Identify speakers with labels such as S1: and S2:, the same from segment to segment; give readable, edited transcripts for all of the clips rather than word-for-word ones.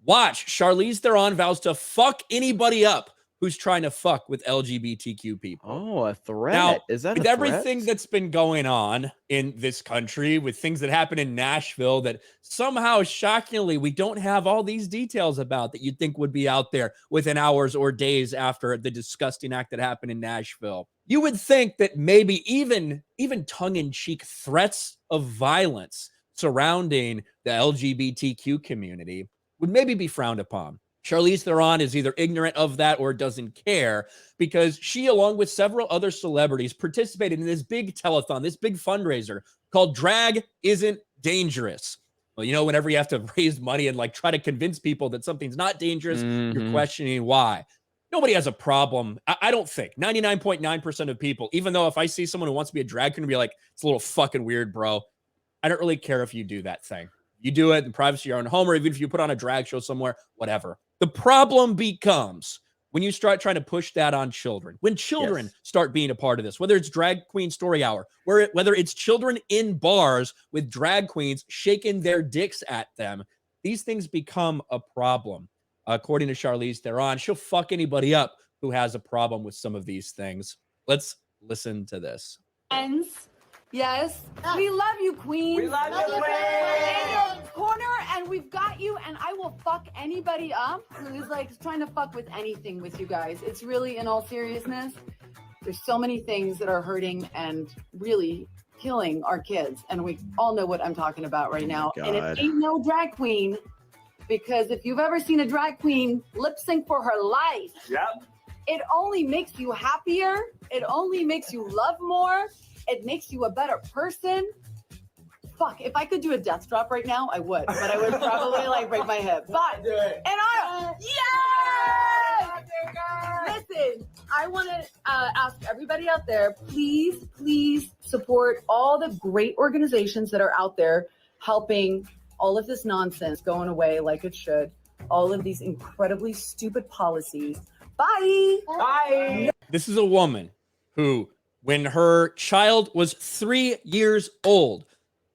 S1: Watch, Charlize Theron vows to fuck anybody up who's trying to fuck with LGBTQ people.
S2: Oh, a threat.
S1: Now,
S2: is that
S1: with
S2: a
S1: everything
S2: threat?
S1: that's been going on in this country, with things that happen in Nashville that somehow, shockingly, we don't have all these details about that you'd think would be out there within hours or days after the disgusting act that happened in Nashville. You would think that maybe even tongue-in-cheek threats of violence surrounding the LGBTQ community would maybe be frowned upon. Charlize Theron is either ignorant of that or doesn't care, because she, along with several other celebrities, participated in this big telethon, this big fundraiser called Drag Isn't Dangerous. Well, whenever you have to raise money and try to convince people that something's not dangerous, you're questioning why. Nobody has a problem. I don't think 99.9% of people, even though if I see someone who wants to be a drag queen, be like, it's a little fucking weird, bro. I don't really care if you do that thing. You do it in privacy of your own home, or even if you put on a drag show somewhere, whatever. The problem becomes when you start trying to push that on children, when children start being a part of this, whether it's Drag Queen Story Hour, whether it's children in bars with drag queens shaking their dicks at them, these things become a problem. According to Charlize Theron, she'll fuck anybody up who has a problem with some of these things. Let's listen to this.
S3: Yes, we love you, Queen.
S4: We love you, Queen.
S3: We're in your corner, and we've got you, and I will fuck anybody up who's trying to fuck with anything with you guys. It's really, in all seriousness, there's so many things that are hurting and really killing our kids, and we all know what I'm talking about right now. And it ain't no drag queen, because if you've ever seen a drag queen lip sync for her life, it only makes you happier. It only makes you love more. It makes you a better person. Fuck, if I could do a death drop right now, I would. But I would probably break my hip. But, listen, I want to ask everybody out there, please support all the great organizations that are out there helping all of this nonsense going away like it should. All of these incredibly stupid policies. Bye.
S4: Bye.
S1: This is a woman who, when her child was 3 years old,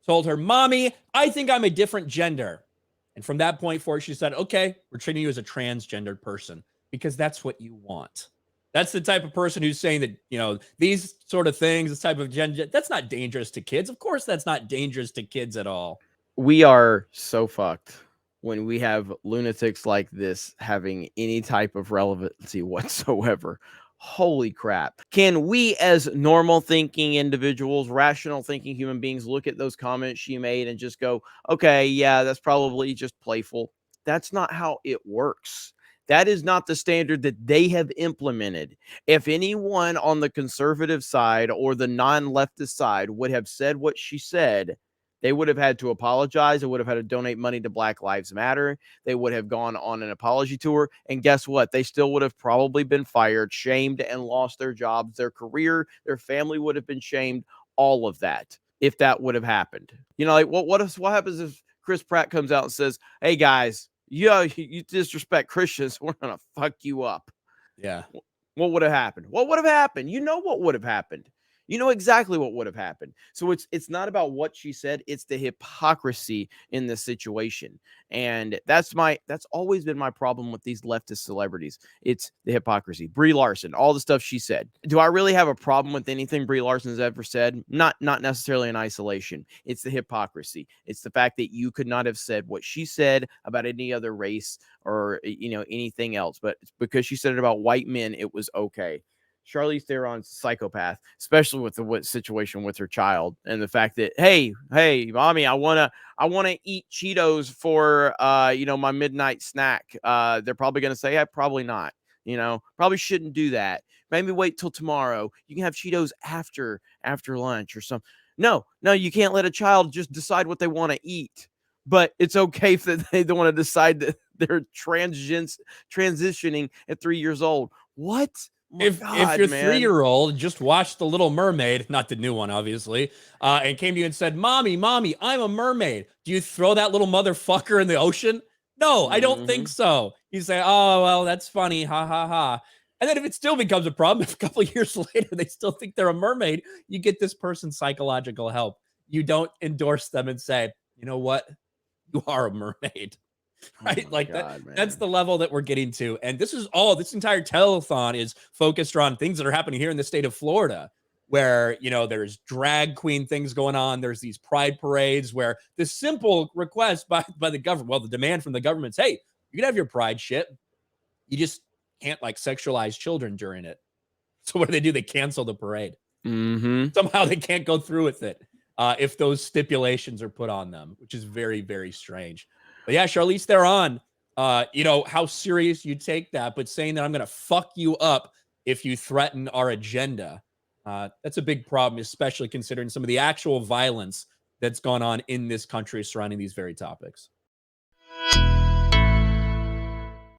S1: told her, "Mommy, I think I'm a different gender." And from that point forward, she said, "Okay, we're treating you as a transgendered person because that's what you want." That's the type of person who's saying that, these sort of things, this type of gender, that's not dangerous to kids. Of course, that's not dangerous to kids at all.
S2: We are so fucked when we have lunatics like this having any type of relevancy whatsoever. Holy crap. Can we, as normal thinking individuals, rational thinking human beings, look at those comments she made and just go, okay, yeah, that's probably just playful? That's not how it works. That is not the standard that they have implemented. If anyone on the conservative side or the non-leftist side would have said what she said, they would have had to apologize. They would have had to donate money to Black Lives Matter. They would have gone on an apology tour. And guess what? They still would have probably been fired, shamed, and lost their jobs, their career, their family would have been shamed, all of that, if that would have happened. What happens if Chris Pratt comes out and says, "Hey, guys, you disrespect Christians, we're going to fuck you up"?
S1: Yeah.
S2: What would have happened? What would have happened? You know what would have happened. You know exactly what would have happened. So it's not about what she said. It's the hypocrisy in this situation. And that's always been my problem with these leftist celebrities. It's the hypocrisy. Brie Larson, all the stuff she said. Do I really have a problem with anything Brie Larson's ever said? Not necessarily in isolation. It's the hypocrisy. It's the fact that you could not have said what she said about any other race or, anything else. But because she said it about white men, it was okay. Charlize Theron's psychopath, especially with the situation with her child and the fact that, hey, mommy, I wanna eat Cheetos for my midnight snack. They're probably gonna say, probably not. Probably shouldn't do that. Maybe wait till tomorrow. You can have Cheetos after lunch or something. No, you can't let a child just decide what they want to eat. But it's okay if they don't want to decide that they're transitioning at 3 years old. What?
S1: If your 3-year-old just watched The Little Mermaid, not the new one, obviously, and came to you and said, Mommy, I'm a mermaid," do you throw that little motherfucker in the ocean? No, I don't think so. You say, "Oh, well, that's funny. Ha, ha, ha." And then if it still becomes a problem, if a couple of years later they still think they're a mermaid, you get this person's psychological help. You don't endorse them and say, "You know what? You are a mermaid." right?
S2: my
S1: Like
S2: God,
S1: that's
S2: man.
S1: the level that we're getting to. And this entire telethon is focused on things that are happening here in the state of Florida, where, there's drag queen things going on. There's these pride parades where the simple request by the government, well, the demand from the government is, hey, you can have your pride shit. You just can't like sexualize children during it. So what do? They cancel the parade.
S2: Mm-hmm.
S1: Somehow they can't go through with it if those stipulations are put on them, which is very, very strange. But yeah, Charlize Theron, how serious you take that, but saying that I'm going to fuck you up if you threaten our agenda, that's a big problem, especially considering some of the actual violence that's gone on in this country surrounding these very topics.